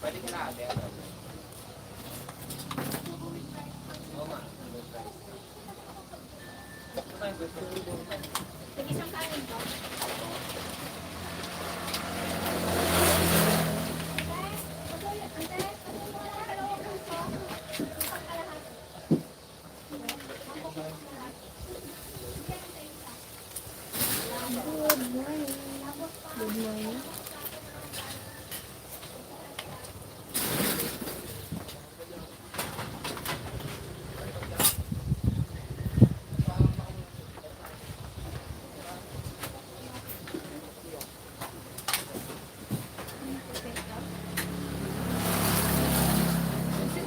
Pwede ka na ate. Oo nga. Sige, isang kanin ko. Good morning.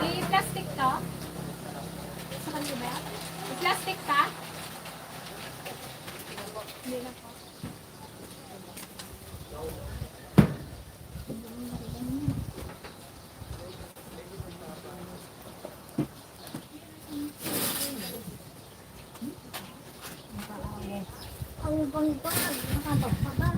I-plastic to? Sa kanila ba? I-plastic ka? Hindi na po. Ang bangba, nakabagpaba.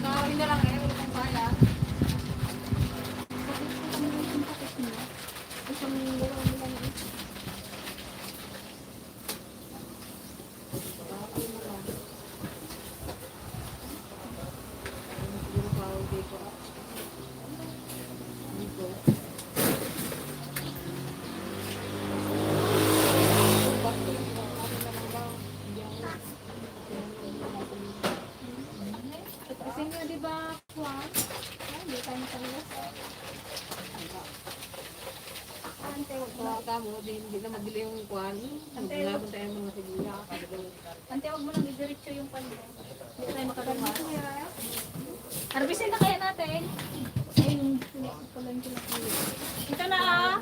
Nakawin na lang eh. Wala pang bahala. Kasi nga di ba, Juan? Ay, hindi tayo makalas. Kamo, hindi na mabili yung kwan. Maglalabot tayo ng mga sigula. Ante, huwag mo nang idiretso yung pando. Hindi tayo makagawa. Harbisin na kaya natin. Ito na ah.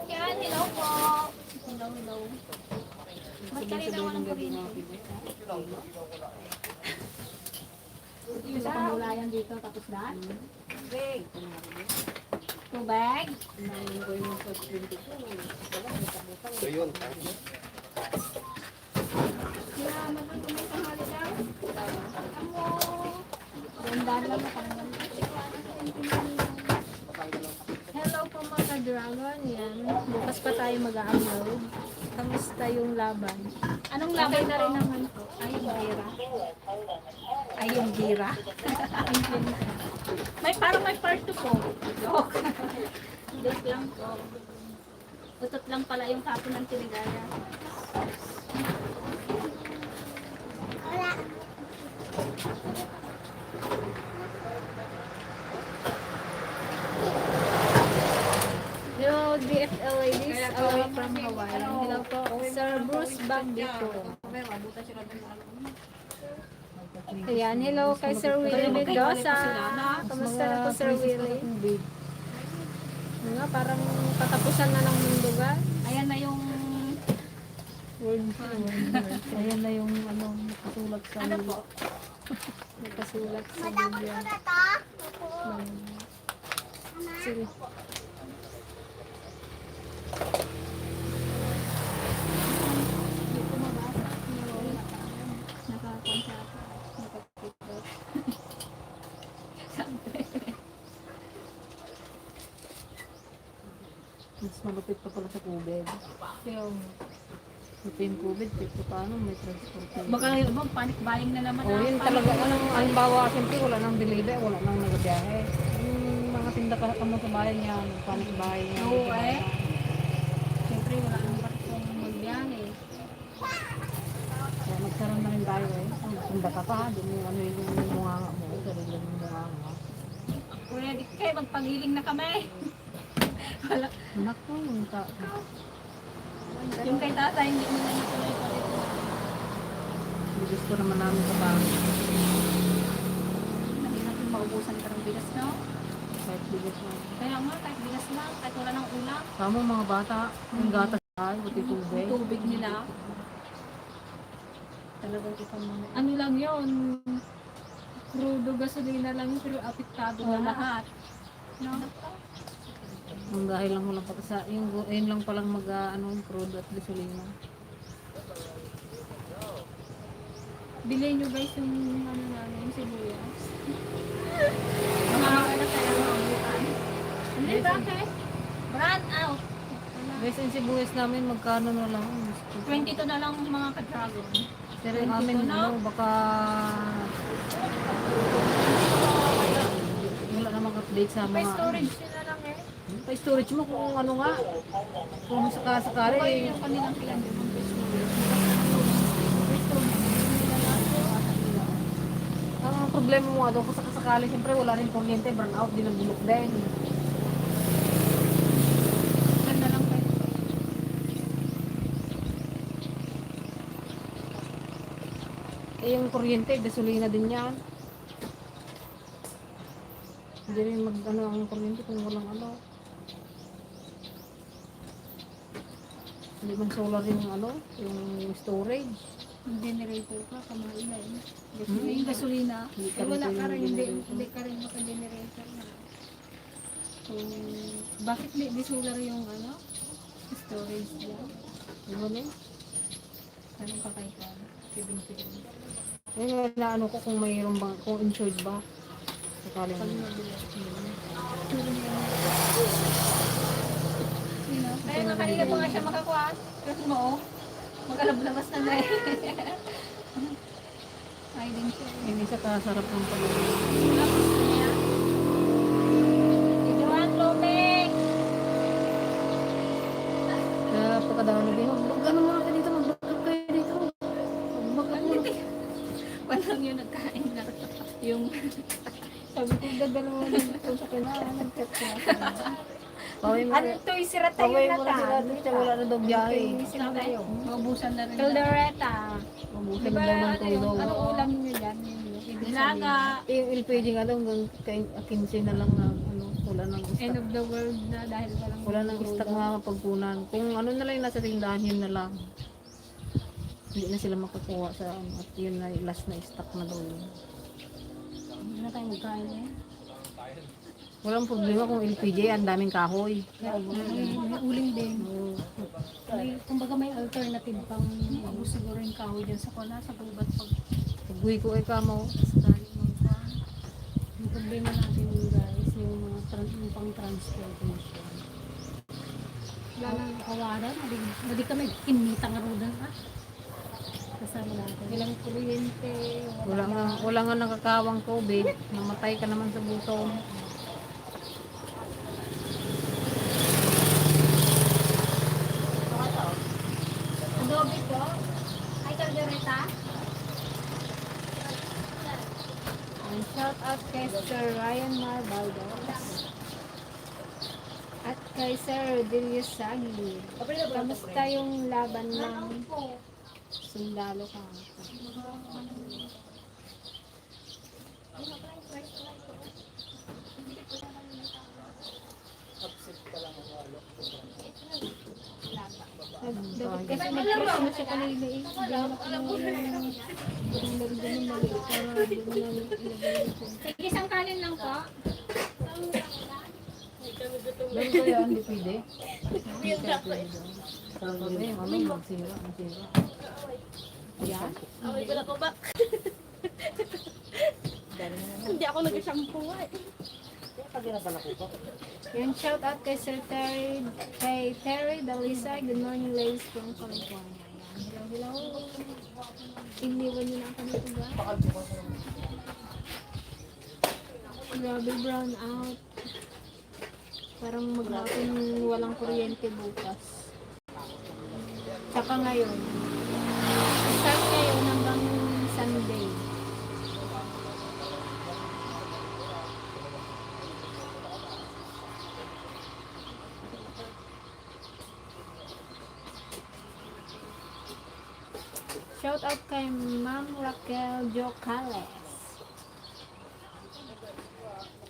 Yan, hello po. Hello, hello. Ba't kanina ako ng kuryente? Isa pangulayan dito, tapos lahat. Tubig. Tubig. So yun. Yeah, magandang tanghali daw. Amo. Ganda lang na parang hello po mga dragon. Yan. Bukas pa tayo mag-upload. Kamusta yung laban? Anong laban na rin naman po? Ay, yung gira. Ay, yung gira. May parang may part 2 po. Joke. Joke lang po. Utot lang pala yung kapo ng Tiligaya. Hello, DFL ladies, away from Hawaii. Hello po, Sir Bruce Bagdi po. Ayan, hello kay Sir Willie Mendoza. Kamusta na po, Sir Willie? Nga, parang katapusan na ng mundo ba? Ayan na yung Word. Ayan na yung ano, nakasulat sa ano po? nakasulat sa Matapos Biblia. ko na to? Sige. Hindi ko mabasa. Nakakonsa ako. Nakapikot. Mas malupit pa pala sa COVID. Yung, Ito yung COVID, ito paano may transportation. baka yung ibang panic buying na naman. Oh, yun talaga, anong, halimbawa, siyempre wala nang delivery, wala nang nagabiyahe. Yung mga tinda ka mo sa bahay niya, panic buying niya. Oo, eh. Siyempre, wala nang barkong magbiyahe. Kaya magkaroon na rin tayo eh. Ang tinda ka pa, doon yung ano yung munganga mo, sarili yung munganga. Kuya, di kayo, magpagiling na kami. Wala. Anak ko, yung Yung kay tatay, hindi mo na natuloy pa rin. gusto naman namin sa bahay. Hindi natin maubusan ka ng bigas, no? Kahit bigas na. Kaya nga, kahit bigas lang, kahit wala ng ulam, Tama mga bata, yung gatas ay, buti tubig. yung tubig nila. Talagang isang mga... Ano lang yun, crudo gasolina lang yun, pero apektado na lahat. No? Ang dahil lang walang sa yung yun lang palang mag ano, crude at gasolina. Bilhin nyo guys yung ano namin, sibuyas. Mga na kaya mabukan. Hindi, bakit? Brand out. Guys, yung sibuyas namin magkano na lang? 22 na lang mga ka-dragon. Pero yung amin, ano, baka wala namang update sa May mga storage sila lang eh. pa-storage mo kung ano nga, kung sakasakali Kaya eh. yung kanilang ilan yung mga storage. Ang problema mo nga doon, kung sakasakali, siyempre wala rin kuryente, burn out, din ang bulok din. Ganda lang kayo. Eh yung kuryente, gasolina din yan. Hindi rin mag ano ang kuryente kung walang ano. Hindi man solar yung ano, yung storage. Yung generator ka, kamailan. Yung gasolina. Hindi ka Eh, wala rin ka rin, yung hindi, generator. hindi ka rin maka-generator na. So, bakit di solar yung ano? Storage lang? Ano na? Anong kakaitan? Pibing-pibing. Ngayon na ano ko kung mayroon ba, kung insured ba. Sakaling Pag mabili. Sino? Kaya nga kanina pa nga siya makakuha. Pero mo, magkalablabas na na eh. Ay, din siya. hindi siya kasarap ng pag Tapos niya. Ijuan, Lomeng! Kaya pagkadaan na din, ano mga ka dito, magbakap kayo dito. Magbakap mo. Walang yun nagkain na. Yung Sabi ko, dadala mo na dito sa kailangan, nag-chat ko. Paway mo ano to'y sira tayo Paway na mo na sila dito, wala na daw biyahe. Sila tayo. Maubusan na rin. Caldereta. Mabuti Diba na daw ng ano yun? tulong. Ano ulam nyo dyan? Nilaga. Yung LPG nga daw, hanggang 15 na lang na, ano, wala nang End stock. of the world na dahil walang Wala nang stock mga mapagpunan. Kung ano na lang yung nasa tindahan, yun na lang. Hindi na sila makakuha sa ano, at yun na yung last na stock na daw yun. Hindi na tayo magkain eh. Walang problema kung LPG, ang daming kahoy. May uling din. Oo. Kumbaga may alternative pang ubus siguro yung kahoy dyan sa kuna, sa gubat pag Pag-uwi ko ay kamo. sakali magkuhan. Yung problema natin yun guys, yung mga yung pang transportation. Wala nang kawaran, hindi kami kinita nga rodan ah. Kasama natin. Ilang kuryente, Wala nga nakakawang COVID. Namatay ka naman sa gutom. adobe po. Ay, Caldereta. And shout out kay Sir Ryan Marbaldos. At kay Sir Delius Sagi. Kamusta yung laban ng sundalo ka? Kasi nag-press na siya kanina eh. Ganap na yung sige, isang kanin lang po. Meron kaya hindi pwede? Sabi, ano, magsira. Yan. Okay, wala ko ba? Hindi ako nag-shampoo eh. Yan, shout out kay Sir Terry, kay Terry Dalisa. Good morning, ladies from California. Yan, hello, hello. Iniwan niyo na ako dito ba? Grabe, brown out. Parang maghapon walang kuryente bukas. Tsaka ngayon. Start ngayon hanggang Sunday. Shout out kay Ma'am Raquel Jocales.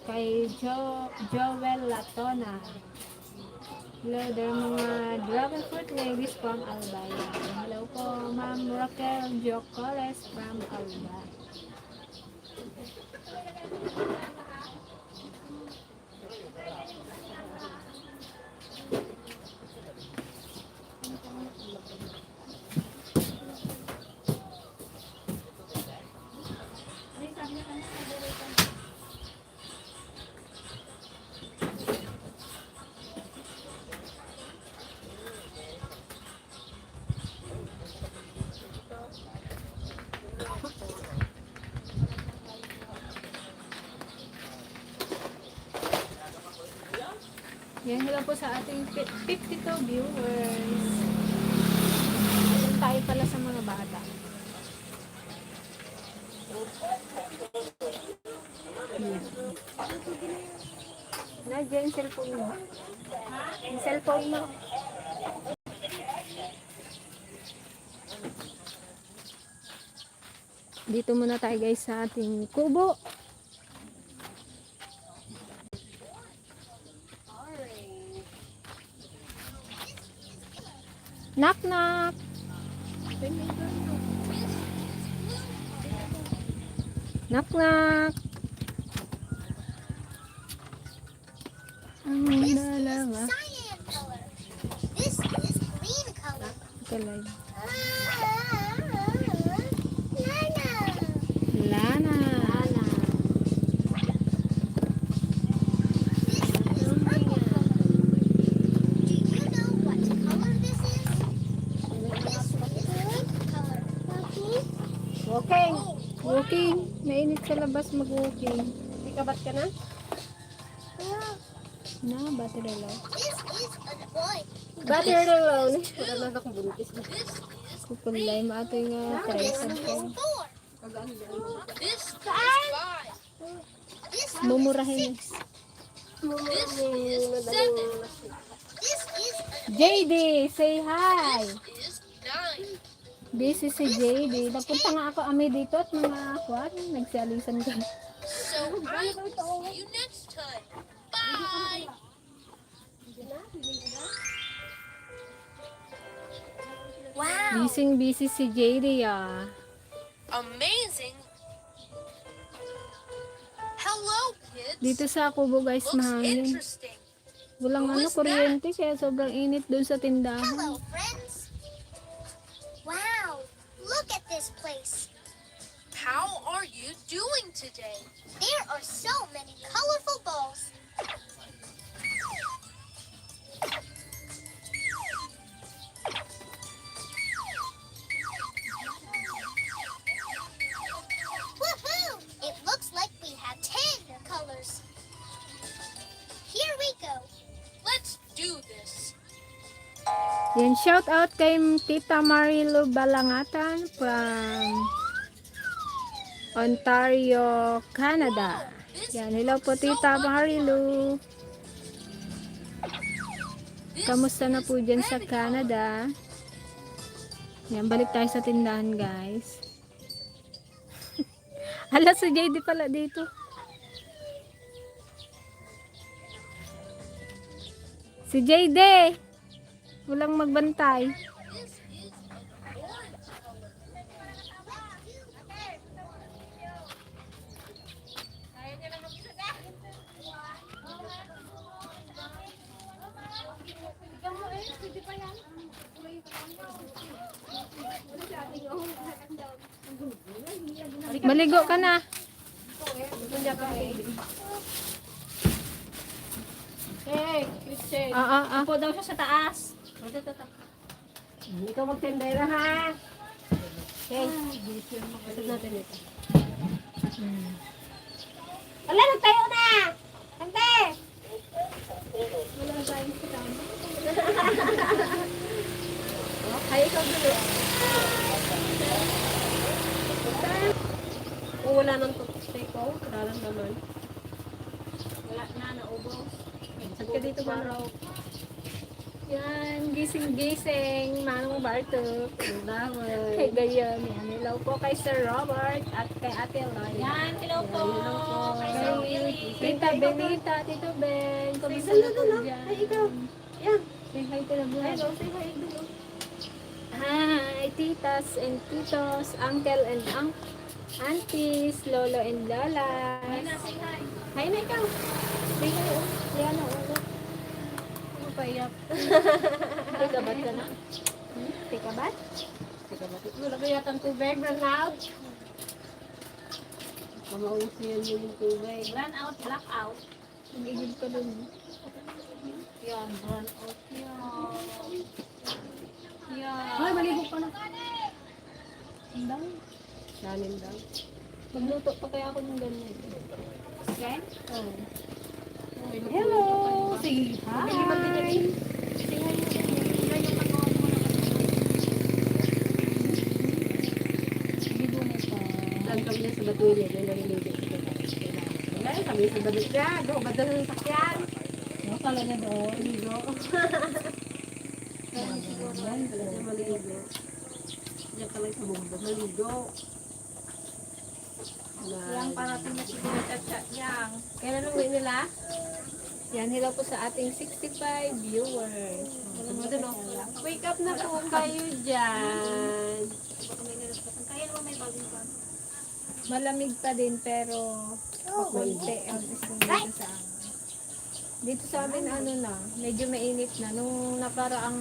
Kay Joel Latona. Hello there mga dragon fruit ladies from Albay. Hello po Ma'am Raquel Jocoles from Albay. Yan, hello po sa ating 52 viewers. Ayan tayo pala sa mga bata. Nandiyan yung cellphone mo. Yung cellphone mo. Dito muna tayo guys sa ating kubo. Knock knock. Knock knock. Ang dalawa. Cyan color. This is green color. Kalay. Lana. Lana. This is purple color. Do you know what color this is? This is pink color. Walking. Walking. Mainit sa labas mag-walking. Ikabat ka na? Na, battery low. This is a boy. Battery low. Wala na akong buntis. Kukulay maato yung This tracer is ko. 4. This is 5. This Mumurahin. is 7. This is JD, say hi. is 9. Busy si JD. Napunta nga ako ami dito at mga kwan. Nagsialisan ka. So I will see you next time. Bye. Wow. Busy si JD ah. Amazing. Hello, kids. Dito sa kubo guys Looks mahangin. interesting. Walang ano kuryente kaya sobrang init doon sa tindahan. Hello, friends. Wow. Look at this place. How are you doing today? There are so many colorful balls. Woohoo! It looks like we have 10 colors. Here we go. Let's do this. Yan, shout out kay Tita Marilu Balangatan from Ontario, Canada. Yan, hello po Tita Marilu. Kamusta na po dyan sa Canada? Yan, balik tayo sa tindahan guys. Hala, si JD pala dito. Si JD! Walang magbantay. Maligo ka na. Hey, Christian. Upo daw siya sa taas. Ikaw magtendera ha. Okay. Masad natin ito. Ala, nagtayo na! Tante! Wala tayong kasama. Ay, ikaw dito. Kung wala nang toothpick ko, wala naman. Wala na, naubos. Saan ka dito ba raw? Yan, gising-gising, Manong Bartok. Damay. Kay Gayon, yan. Hello po kay Sir Robert at kay Ate Lloyd. Yan, hello po. Kay Sir Willie. Tita Benita, Tito Ben, kamusta na po dyan? Ay, ikaw. Yan. Say hi to the vlog. Ay, say hi. Dulo. Hi, titas and titos, uncle and aunties, lolo and lolas. Say hi. Hi na ikaw. Say hi, oh. Yan, oh. Ano pa iyak? Tikabat ka na? Tikabat? Lagay yata ang tubig. Run out. Mamausin mo yung tubig. Run out, black out. Nag-igib ka dun. Yan, run out. Yan. Yan. Ay, maligo pa na. Ang dami. Danin daw. Magluto pa kaya ako ng ganyan. Okay? Oh. Hello! Say hi! Say hi mo ganyan. Bibo na ito. Saan kami na sa Batuili? Doon naliligo. Wala, kami sa Batuili. Doon, badal ng sakyan. Ano talaga doon? Maligo. Diyan maligo. Diyan ka lang sa bumbo. Maligo. Yang parating na siguro chat-chat yang. Kailan uwi nila? Yan, hello po sa ating 65 viewers. Wake up na po kayo dyan. Kaya naman may bagong pa. Malamig pa din pero konti ang isang dito sa amin. Dito sa amin ano na, medyo mainit na. Nung naparaang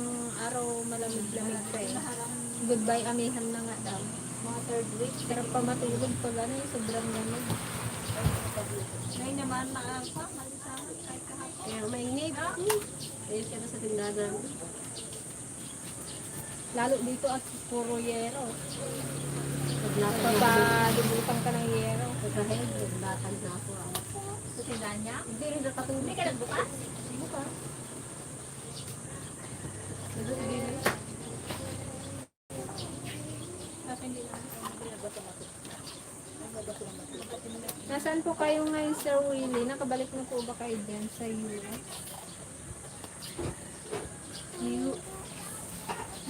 araw malamig-lamig pa eh. Goodbye amihan na nga daw. Mga third week. Sarap pa matulog pag ano eh, sobrang lamig. Ngayon naman malisangan kahit kahapon. Kaya mainit. Ayun ka na sa tindahan. Lalo dito at puro yero. Paglatan Papadubutan ka ng yero. Pagkahid, paglatan na ako. Sa tindahan niya. Hindi rin nakatulog. Hindi ka nagbukas? Bukas. Kasi hindi naman Nasaan po kayo ngayon, Sir Willie? Nakabalik na po ba kayo dyan sa US?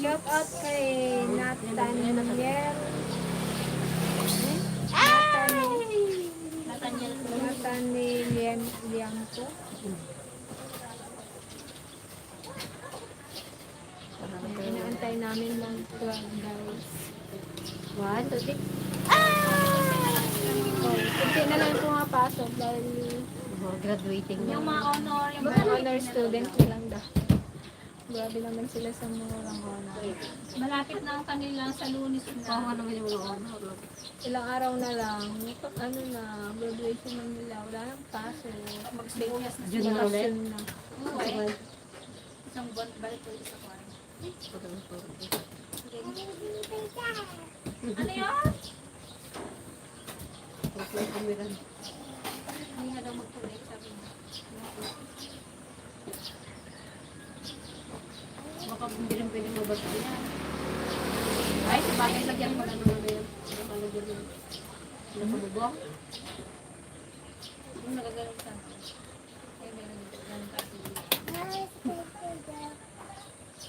Shout out kay Nathaniel. Nathaniel Liangco. Inaantay namin mag-12 guys. 1, 2, 3. Kunti na lang pumapasok dahil Graduating na. yung mga honor, yung mga honor student na lang daw. Grabe naman sila sa mga honor. malapit na ang kanila sa Lunes na. Oo nga naman yung mga honor. Ilang araw na lang, ano na, graduation na nila. Wala nang pasok. Mag-stayas na. June na ulit. June na. Oo eh. Isang buwan balik ulit sa kwan. Ano yun? Okay, kumiran. Hindi nga daw mag-collect, sabi niya. Baka hindi rin pwede mabasa yan. Ay, sa bagay, lagyan mo na naman na yan. Nakalagyan mo. Nakamubok. Yung nagagalang sa kaya meron ganun kasi.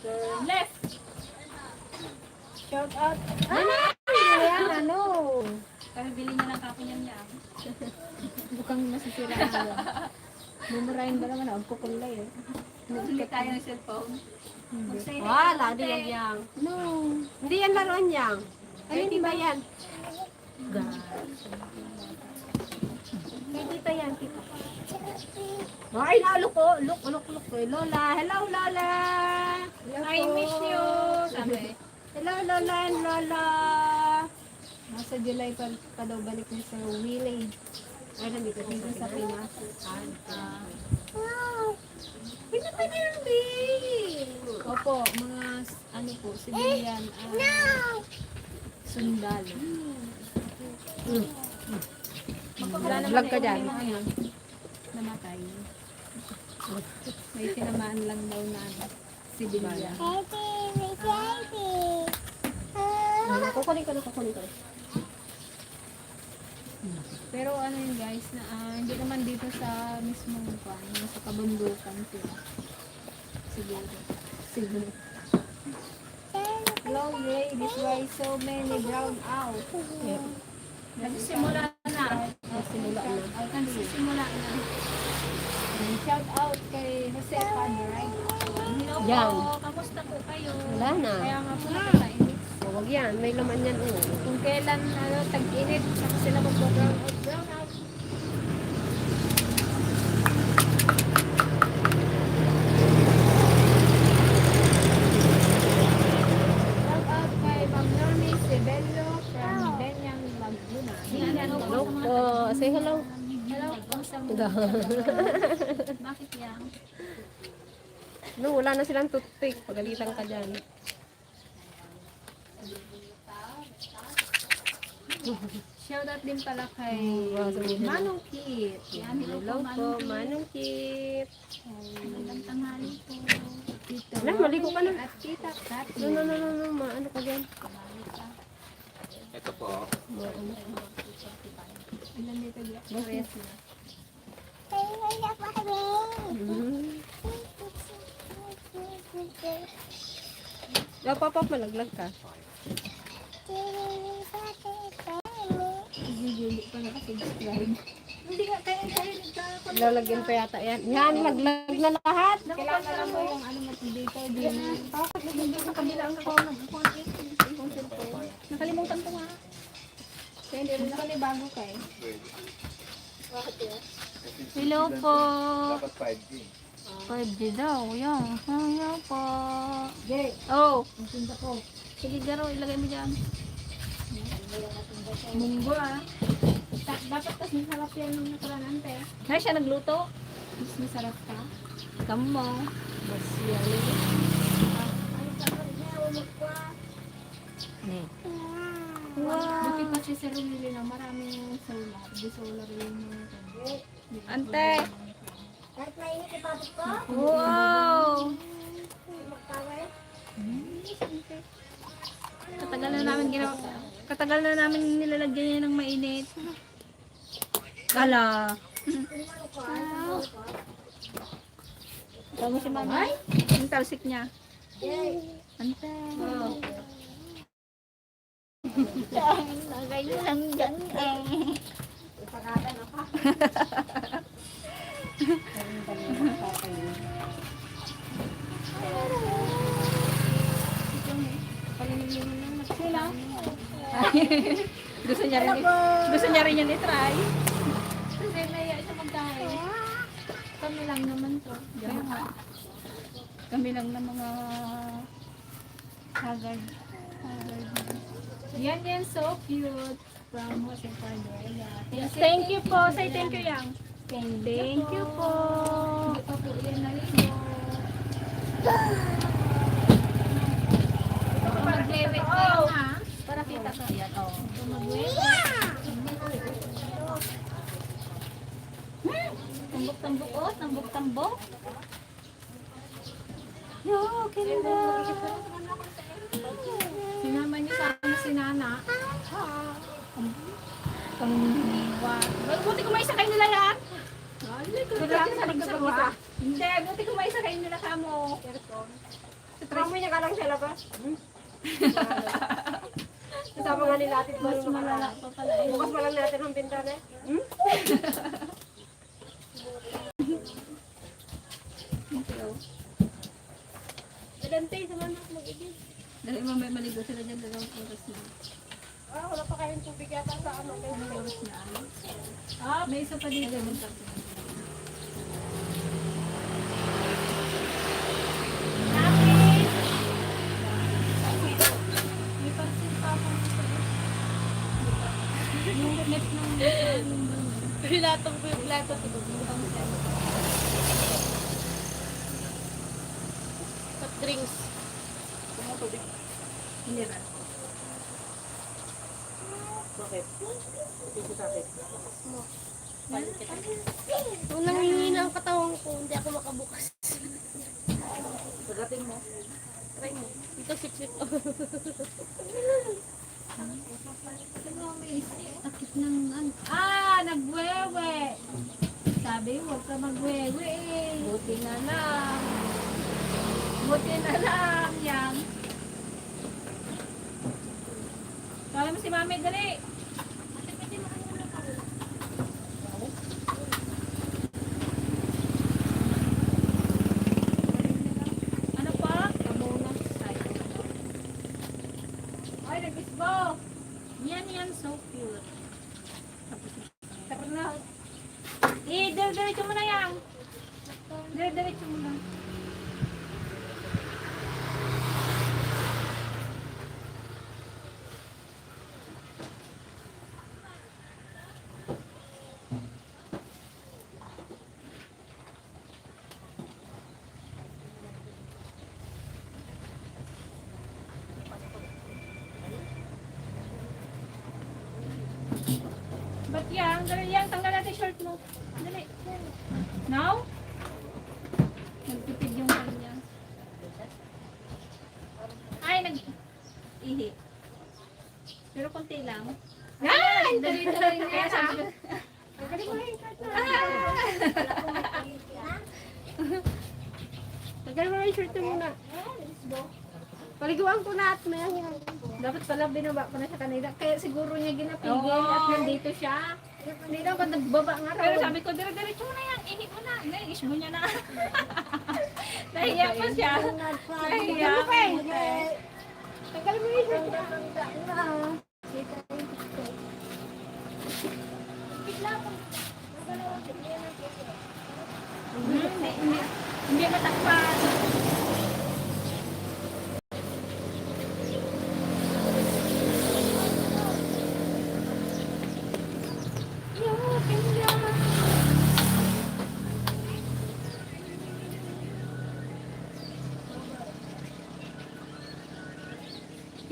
Turn left! Shout out. Ayan, ano? Kaya bilhin niya ng kape niyan niya. Bukang masisira na yan. Mumurahin ba naman? Ang kukulay eh. Hindi tayo ng cellphone. Mag-say hi. Wala, di yan yang. No. Hindi yan laruan yang. Ayun ba yan? Kay tita yan, tita. Ay, look. Lola. Hello, Lola. I miss you! Sabi. Hello, Lola and Lola. Nasa July pa daw balik ni Sir Willie. Ay, nandito Dito sa Pinas. Opo, mga ano po, civilian. Sundalo. Vlog ka dyan. Namatay. May tinamaan lang daw na civilian. Kukunin ko na. Pero ano yun guys, na hindi naman dito sa mismong kwan, sa kabundukan sila. Siguro. Hello ladies, why so many drown out? Nagsisimula na. Simula na. Nagsisimula na. Drive. Hello Yan. po, kamusta po kayo? Wala na. Kaya nga po nakakainit. Huwag yan, may laman yan. Kung kailan tag-init, saka sila mag-brown out, brown out. Shout out kay Ma'am Normie Sibello from Benyang Laguna. Hello po. Say hello. Hello, kamusta mo? Bakit yan? No, wala na silang toothpick. Pagalitan ka dyan. Shout out din pala kay Manong Manong Kit. Yan, Hello po, Manong Kit. Magandang tanghali po. Tito Wala, maligo ka na. At Tita Kat. No. Ano ka dyan? Ito po. Ilan dito dyan? Parehas na. Papa, malaglag ka. Hindi pa nakasubscribe. Hindi ka, kaya nagkakaroon. Lalagyan pa yata yan. Yan, laglag na lahat. Kailangan na lang mo yung ano mo dito. Bakit nagiging sa kabila ang phone? Nakalimutan ko nga. Kaya hindi rin nakalibago ka eh. Hello po. Dapat 5G. 5G daw. Yan. Yan po. Oh. Ang tinda ko. Sige, Jaro. Ilagay mo dyan. Munggo ah. Dapat kasi masarap yan nung nakaraan te. Kaya siya nagluto. Mas masarap ka. Kamo. Mas yan. Wow. Buti pa si Sir Romili na maraming solar. Di solar yung Ante. Wow. Katagal na namin nilalagyan niya ng mainit. Kala. Tama si Mama. Yung talsik niya. Ante. Lagay lang dyan eh. Sila? gusto niya rin yan i-try. Kasi naiya siya magkain. Kami lang naman to. Kami lang na mga haggard. Yan, so cute. From Jose Padilla. Thank you po. Say thank you, Yang. Thank you po. Hindi pa po yan naligo. Mag-wewet kayo ha. Para kita ka. Yan, oh. Mag-wewet. Tambok-tambok, oh. Tambok-tambok. Yo, kinda. Sinama niyo sana si Nana. Panghiwa. Buti ko may sakay nila yan. Hindi, buti ko may sakay nila ka mo. Tramoy niya ka lang sa labas. Kasama nga nila atin Mas malala pa pala eh. Bukas mo lang natin ang bintana eh. Dalante, sama na mag-ibig. Dahil mamay maligo sila dyan, dalawang oras na. Wala pa kayong tubig yata sa ano. Dalawang oras na ano. Ah, may isa pa dito. May pansin pa ako. Yung net ng Pilatong po yung plato. Hot drinks. hindi ba? Bakit? Nung nangihina ang katawan ko, hindi ako makabukas. Pagating mo. Try mo. Dito sit-sit. Takip ng nagwewe. Sabi, huwag ka magwewe eh. Buti na lang. Buti na lang yan. Kala mo si Mami, dali. dire-diretso mo na yan. Dire-diretso mo na. Ba't yan? Dali yan. Tanggal natin short mo. Dali. Now? Nagtipid yung kanya. Ay, nag-ihi. Pero konti lang. Yan! Dali-dali na. Kaya sabi ko, tagalin mo yung shirt mo. Tagalin mo yung shirt mo muna. Paliguan ko na at may dapat pala binaba ko na sa kanila. Kaya siguro niya ginapigil at nandito siya. Hindi daw pag nagbaba nga raw. Pero sabi ko, dire-diretso mo na yan. Ihi mo na. Naiis mo niya na. Nahiya pa siya. Nahiya. Tagal mo yung shirt niya. Hindi matakpan.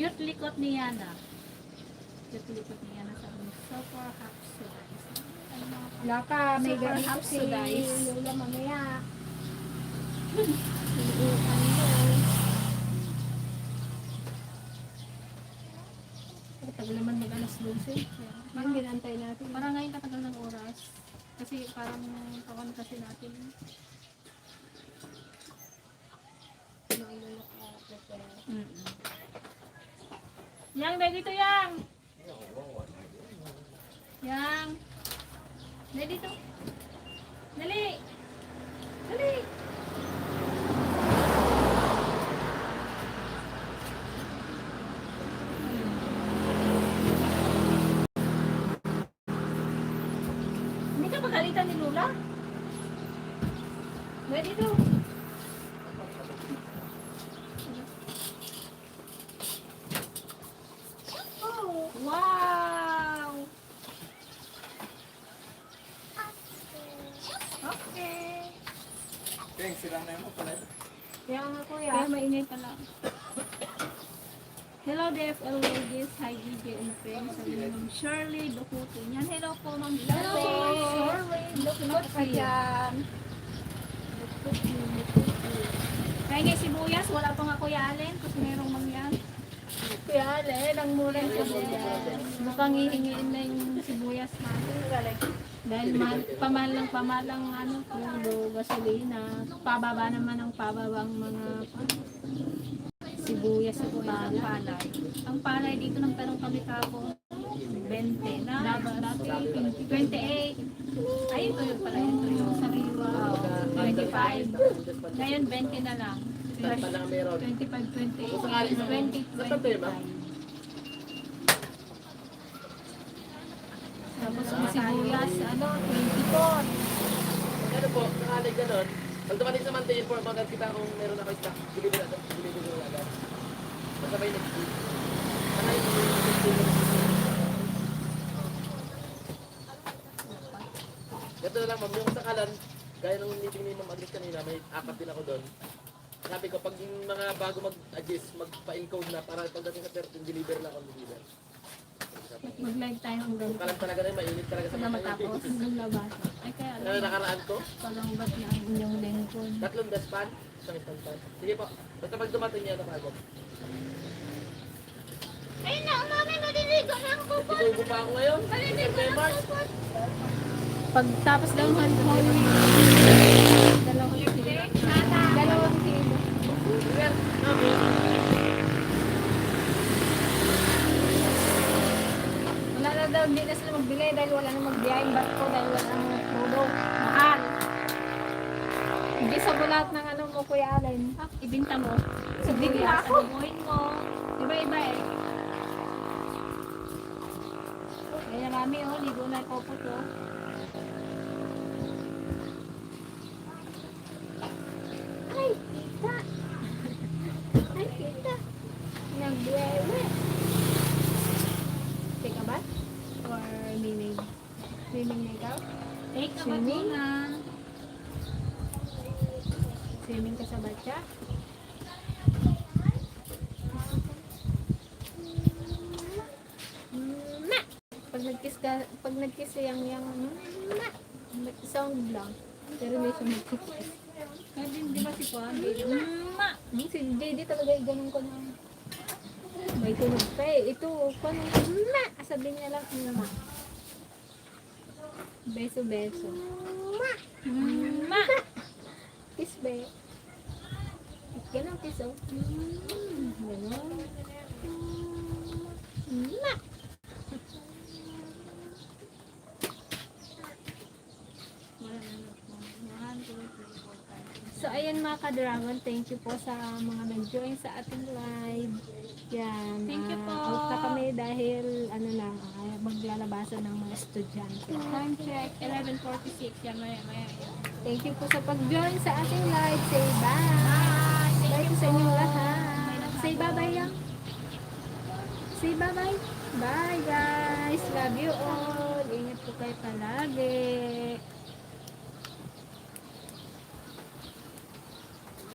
Cute likot ni Yana. Cute likot ni Yana sa super hapsodized. Wala ka, may Super ganito si hapsodized. Lola mamaya. Tagal naman mag-alas 12. Yung ginantay natin. Parang ngayon katagal ng oras. Kasi parang kawan kasi natin. Yang, dahil dito yang! Yang! Dahil dito! Dali! Dali! Hindi ka pagalitan ni Lola? Dahil dito! Wow! Okay. Thanks, sila na yung pala. Kaya nga kuya. Kaya maingay pala. Hello DFL ladies. Hi DJ and friends. Sabi ni Ma'am Shirley Dukuto. Yan. Hello po Ma'am Shirley. Sorry, look ka dyan. Kaya nga sibuyas. Wala pa nga Kuya Allen. Kasi merong mangyan. Kuya Ale, ang mura yung sibuyas. Mukhang hihingiin na yung sibuyas natin. Dahil pamahal lang ano, pulo, gasolina. Pababa naman ang pababang mga sibuyas at palay. Ang palay dito ng tanong kami kapo, 20 na. Dati 28. Ay, ito yun pala. Ito yung sariwa. 25. Ngayon, 20 na lang. 25, 28, 20, 25. Tapos ang sibuyas, 24. Ano po, nakalig ganon. Pag dumating sa Monday for magad kita kung meron ako stock, deliver na agad. Masabay next week. Sana yung Gato na lang ma'am, yung sa kalan, gaya ng meeting ni Ma'am Agnes kanina, may 4 din ako doon. Sabi ko, pag yung mga bago mag-adjust, magpa-encode na para pagdating sa 13, deliver na akong deliver. Mag-live tayo hanggang Kalan talaga rin, mainit talaga sa na matapos hanggang labas. Ay kaya Ano nakaraan ko? parang ba't na ang inyong lingkod. 3 daspan, isang isang pan. Sige po, basta pag dumating niya, agad. Ayun na, mami, maliligo na ang kupon. Itugo pa ako ngayon. Maliligo na ang March. kupon. Pag tapos daw Holy Week, dalawang kilo. Dalawang kilo. Wala na daw, hindi na sila magbili dahil wala na magbiyahing barko dahil wala na tulo. Mahal. Hindi sa bulat ng ano mo, Kuya Allen. Ibinta mo. Sabihin mo ako. Sabihin mo. Iba-iba eh. Kaya marami oh, ligo na po po to. Swimming na ikaw? Take a bath Swimming? muna. Swimming ka sa batya? Pag nag-kiss yung sound lang. Pero hindi siya mag-kiss. Pwede, di ba si Juan? Si JD talaga ganun ko na. May tunog pa eh. Ito, paano? Sabihin niya lang, beso-beso. Kiss be. Ganun kiss oh. Ganun. So, ayan mga ka-dragon, thank you po sa mga nag-join sa ating live. Yan. Thank you po. Out na kami dahil, maglalabasan ng mga estudyante. Time check, 11:46. Yan, maya. Thank you po sa pag-join sa ating live. Say bye. Bye po sa inyong lahat. Say bye-bye lang. Say bye-bye. Bye guys. Love you all. Ingat po kayo palagi.